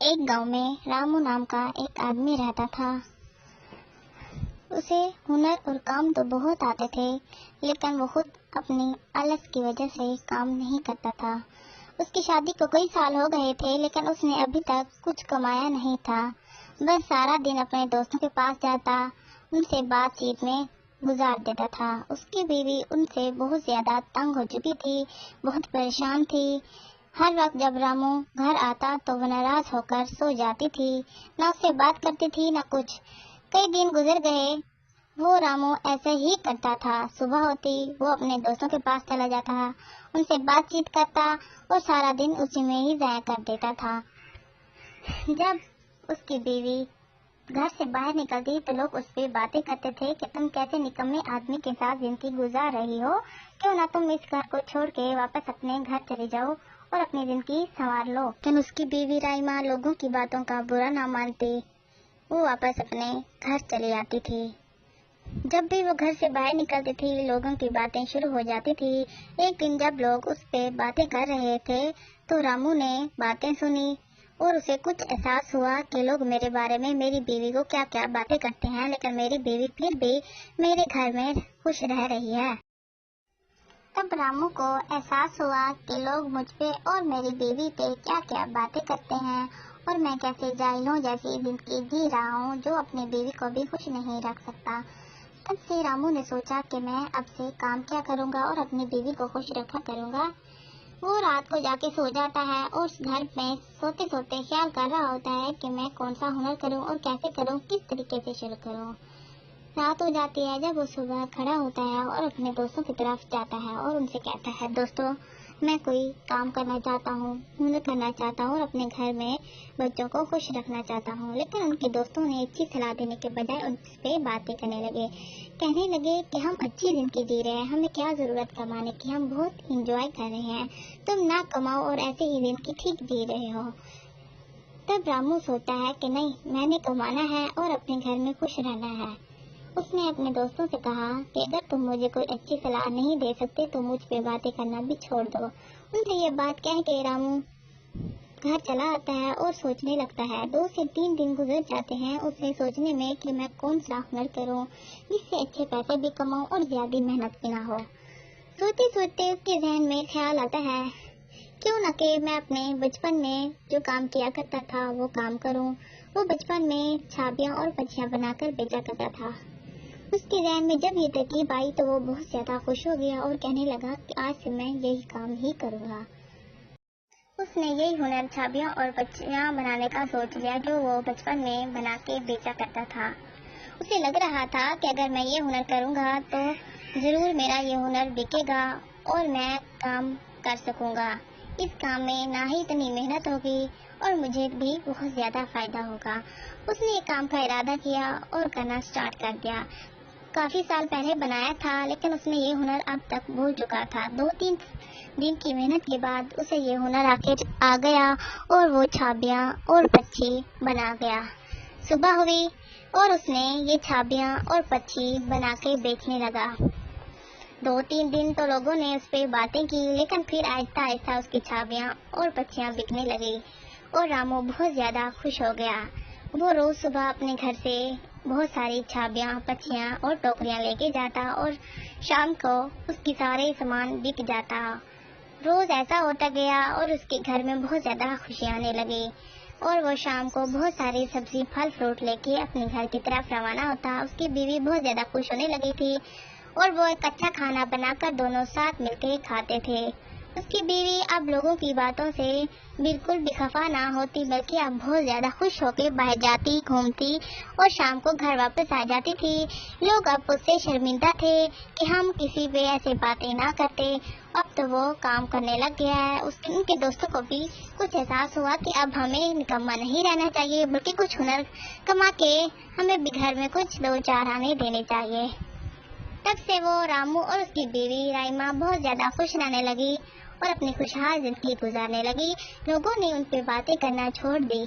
ایک گاؤں میں رامو نام کا ایک آدمی رہتا تھا۔ اسے ہنر اور کام تو بہت آتے تھے، لیکن وہ خود اپنی آلس کی وجہ سے کام نہیں کرتا تھا۔ اس کی شادی کو کئی سال ہو گئے تھے، لیکن اس نے ابھی تک کچھ کمایا نہیں تھا۔ بس سارا دن اپنے دوستوں کے پاس جاتا، ان سے بات چیت میں گزار دیتا تھا۔ اس کی بیوی ان سے بہت زیادہ تنگ ہو چکی تھی، بہت پریشان تھی۔ ہر وقت جب رامو گھر آتا تو وہ ناراض ہو کر سو جاتی تھی، نہ اس سے بات کرتی تھی نہ کچھ۔ کئی دن گزر گئے، وہ رامو ایسے ہی کرتا تھا۔ صبح ہوتی وہ اپنے دوستوں کے پاس چلا جاتا، ان سے بات چیت کرتا اور سارا دن اسی میں ہی ضائع کر دیتا تھا۔ جب اس کی بیوی گھر سے باہر نکلتی تو لوگ اس پہ باتیں کرتے تھے کہ تم کیسے نکمے آدمی کے ساتھ زندگی گزار رہی ہو، کیوں نہ تم اس گھر کو چھوڑ کے واپس اپنے گھر چلی جاؤ اور اپنی زندگی سنوار لو۔ لیکن اس کی بیوی رائما لوگوں کی باتوں کا برا نہ مانتی، وہ واپس اپنے گھر چلی آتی تھی۔ جب بھی وہ گھر سے باہر نکلتی تھی، لوگوں کی باتیں شروع ہو جاتی تھی۔ ایک دن جب لوگ اس پہ باتیں کر رہے تھے تو رامو نے باتیں سنی اور اسے کچھ احساس ہوا کہ لوگ میرے بارے میں میری بیوی کو کیا کیا باتیں کرتے ہیں، لیکن میری بیوی پھر بھی میرے گھر میں خوش رہ رہی ہے۔ تب رامو کو احساس ہوا کہ لوگ مجھ پہ اور میری بیوی پہ کیا کیا باتیں کرتے ہیں، اور میں کیسے جاہلوں جیسی زندگی جی رہا ہوں جو اپنی بیوی کو بھی خوش نہیں رکھ سکتا۔ تب سے رامو نے سوچا کہ میں اب سے کام کیا کروں گا اور اپنی بیوی کو خوش رکھا کروں گا۔ وہ رات کو جا کے سو جاتا ہے اور اس گھر میں سوتے سوتے خیال کر رہا ہوتا ہے کہ میں کون سا ہنر کروں اور کیسے کروں، کس طریقے سے شروع کروں۔ رات ہو جاتی ہے جب وہ صبح کھڑا ہوتا ہے اور اپنے دوستوں کی طرف جاتا ہے اور ان سے کہتا ہے، دوستوں میں کوئی کام کرنا چاہتا ہوں، ہنر کرنا چاہتا ہوں اور اپنے گھر میں بچوں کو خوش رکھنا چاہتا ہوں۔ لیکن ان کے دوستوں نے اچھی صلاح دینے کے بجائے ان پہ باتیں کرنے لگے، کہنے لگے کہ ہم اچھی زندگی جی رہے ہیں، ہمیں کیا ضرورت کمانے کی، ہم بہت انجوائے کر رہے ہیں، تم نہ کماؤ اور ایسے ہی زندگی ٹھیک جی رہے ہو۔ تب رامو سوچتا ہے کہ نہیں، میں نے کمانا ہے اور اپنے گھر میں خوش رہنا ہے۔ اس نے اپنے دوستوں سے کہا کہ اگر تم مجھے کوئی اچھی صلاح نہیں دے سکتے تو مجھ پہ باتیں کرنا بھی چھوڑ دو۔ ان سے یہ بات کہہ کے رامو گھر چلا آتا ہے اور سوچنے لگتا ہے۔ 2 سے 3 دن گزر جاتے ہیں اسے سوچنے میں کہ میں کون سا ہنر کروں جس سے اچھے پیسے بھی کماؤں اور زیادہ محنت بھی نہ ہو۔ سوچتے سوچتے اس کے ذہن میں خیال آتا ہے، کیوں نہ کہ میں اپنے بچپن میں جو کام کیا کرتا تھا وہ کام کروں۔ وہ بچپن میں چھابیاں اور پچیاں بنا کر بیچا کرتا تھا۔ اس کے ذہن میں جب یہ ترکیب آئی تو وہ بہت زیادہ خوش ہو گیا اور کہنے لگا کہ آج سے میں یہی کام ہی کروں گا۔ اس نے یہی ہنر چھابیاں اور پچیاں بنانے کا سوچ لیا جو وہ بچپن میں بنا کے بیچا کرتا تھا۔ اسے لگ رہا تھا کہ اگر میں یہ ہنر کروں گا تو ضرور میرا یہ ہنر بکے گا اور میں کام کر سکوں گا۔ اس کام میں نہ ہی اتنی محنت ہوگی اور مجھے بھی بہت زیادہ فائدہ ہوگا۔ اس نے ایک کام کا ارادہ کیا اور کرنا سٹارٹ کر دیا۔ کافی سال پہلے بنایا تھا لیکن اس نے یہ ہنر اب تک بھول چکا تھا۔ 2-3 دن کی محنت کے بعد اسے یہ ہنر آ گیا اور وہ چھابیاں اور پچھی بنا گیا۔ صبح ہوئی اور اس نے یہ چھابیاں اور پچھی بنا کے بیچنے لگا۔ 2-3 دن تو لوگوں نے اس پہ باتیں کی، لیکن پھر آہستہ آہستہ اس کی چھابیاں اور پچیاں بکنے لگی اور رامو بہت زیادہ خوش ہو گیا۔ وہ روز صبح اپنے گھر سے بہت ساری چھابیاں، پچیاں اور ٹوکریاں لے کے جاتا اور شام کو اس کی سارے سامان بک جاتا۔ روز ایسا ہوتا گیا اور اس کے گھر میں بہت زیادہ خوشیاں آنے لگی اور وہ شام کو بہت ساری سبزی پھل فروٹ لے کے اپنے گھر کی طرف روانہ ہوتا۔ اس کی بیوی بہت زیادہ خوش ہونے لگی تھی اور وہ ایک اچھا کھانا بنا کر دونوں ساتھ مل کے کھاتے تھے۔ اس کی بیوی اب لوگوں کی باتوں سے بالکل بھی خفا نہ ہوتی، بلکہ اب بہت زیادہ خوش ہو کے باہر جاتی، گھومتی اور شام کو گھر واپس آ جاتی تھی۔ لوگ اب اس سے شرمندہ تھے کہ ہم کسی پہ ایسے باتیں نہ کرتے، اب تو وہ کام کرنے لگ گیا ہے۔ ان کے دوستوں کو بھی کچھ احساس ہوا کہ اب ہمیں نکما نہیں رہنا چاہیے، بلکہ کچھ ہنر کما کے ہمیں بھی گھر میں کچھ 2-4 آنے دینے چاہیے۔ تب سے وہ رامو اور اس کی بیوی رائما بہت زیادہ خوش رہنے لگی اور اپنی خوشحال زندگی گزارنے لگی۔ لوگوں نے ان پہ باتیں کرنا چھوڑ دی۔